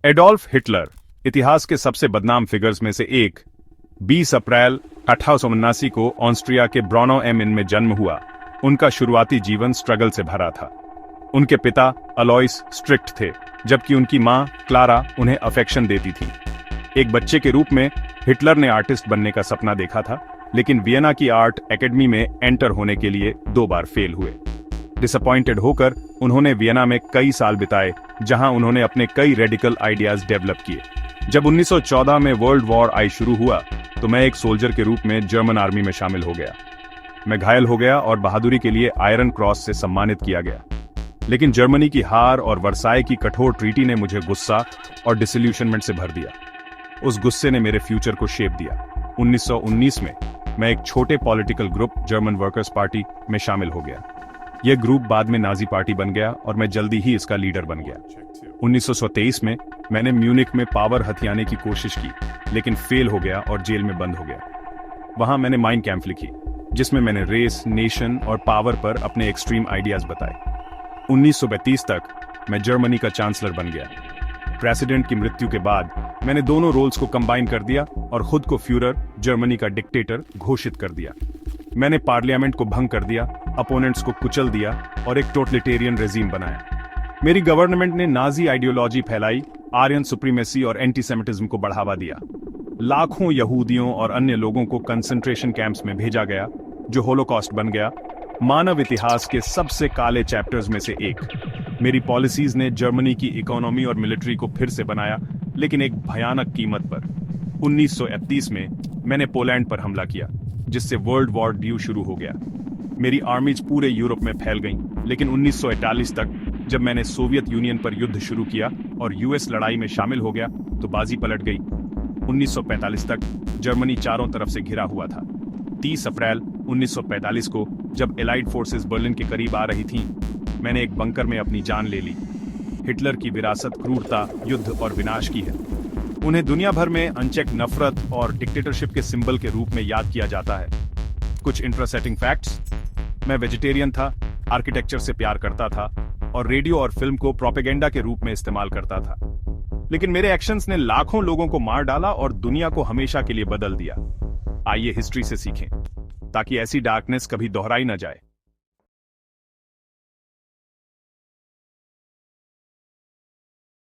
Adolf Hitler इतिहास के सबसे बदनाम फिगर्स में से एक 20 अप्रैल 1879 को ऑस्ट्रिया के ब्रॉनो एम इन में जन्म हुआ। उनका शुरुआती जीवन स्ट्रगल से भरा था। उनके पिता अलोइस स्ट्रिक्ट थे, जबकि उनकी मां क्लारा उन्हें अफेक्शन देती थी। एक बच्चे के रूप में हिटलर ने आर्टिस्ट बनने का सपना देखा था, लेकिन वियना की आर्ट एकेडमी में एंटर होने के लिए 2 बार फेल हुए। डिसअपॉइंटेड होकर उन्होंने वियना में कई साल बिताए, जहां उन्होंने अपने कई रेडिकल आइडियाज डेवलप किए। जब 1914 में वर्ल्ड वॉर आई शुरू हुआ, तो मैं एक सोल्जर के रूप में जर्मन आर्मी में शामिल हो गया। मैं घायल हो गया और बहादुरी के लिए आयरन क्रॉस से सम्मानित किया गया। लेकिन जर्मनी की हार और वर्साई की कठोर ट्रीटी ने मुझे गुस्सा और डिसल्यूशनमेंट से भर दिया। उस गुस्से ने मेरे फ्यूचर को शेप दिया। 1919 में मैं एक छोटे political group German workers party में शामिल हो गया। यह ग्रुप बाद में नाजी पार्टी बन गया और मैं जल्दी ही इसका लीडर बन गया। 1923 में मैंने म्यूनिक में पावर हथियाने की कोशिश की, लेकिन फेल हो गया और जेल में बंद हो गया। वहां मैंने माइन कैंप लिखी, जिसमें मैंने रेस, नेशन और पावर पर अपने एक्सट्रीम आइडियाज बताए। 1932 तक मैं जर्मनी का चांसलर बन गया। प्रेसिडेंट की मृत्यु के बाद मैंने दोनों रोल्स को कंबाइन कर दिया और खुद को फ्यूरर, जर्मनी का डिक्टेटर घोषित कर दिया। मैंने पार्लियामेंट को भंग कर दिया, अपोनेंट्स को कुचल दिया और एक टोटलिटेरियन रेजिम बनाया। मेरी गवर्नमेंट ने नाजी आइडियोलॉजी फैलाई, आर्यन सुप्रीमेसी और एंटीसेमिटिज्म को बढ़ावा दिया। लाखों यहूदियों और अन्य लोगों को कंसंट्रेशन कैंप्स में भेजा गया, जो होलोकॉस्ट बन गया, मानव इतिहास के सबसे काले चैप्टर्स में से एक। मेरी पॉलिसीज ने जर्मनी की इकोनॉमी और मिलिट्री को फिर से बनाया, लेकिन एक भयानक कीमत पर। 1931 में मैंने पोलैंड पर हमला किया, जिससे वर्ल्ड वॉर ड्यू शुरू हो गया। मेरी आर्मीज पूरे यूरोप में फैल गईं, लेकिन 1948 तक जब मैंने सोवियत यूनियन पर युद्ध शुरू किया और यूएस लड़ाई में शामिल हो गया, तो बाजी पलट गई। 1945 तक जर्मनी चारों तरफ से घिरा हुआ था। 30 अप्रैल 1945 को जब एलाइड फोर्सेस बर्लिन के करीब आ रही थीं, मैंने एक बंकर में अपनी जान ले ली। हिटलर की विरासत क्रूरता, युद्ध और विनाश की है। उन्हें दुनिया भर में अनचेक नफरत और डिक्टेटरशिप के सिंबल के रूप में याद किया जाता है। कुछ इंटरेस्टिंग फैक्ट्स: मैं वेजिटेरियन था, आर्किटेक्चर से प्यार करता था और रेडियो और फिल्म को प्रोपेगेंडा के रूप में इस्तेमाल करता था। लेकिन मेरे एक्शंस ने लाखों लोगों को मार डाला और दुनिया को हमेशा के लिए बदल दिया। आइए हिस्ट्री से सीखें, ताकि ऐसी डार्कनेस कभी दोहराई न जाए।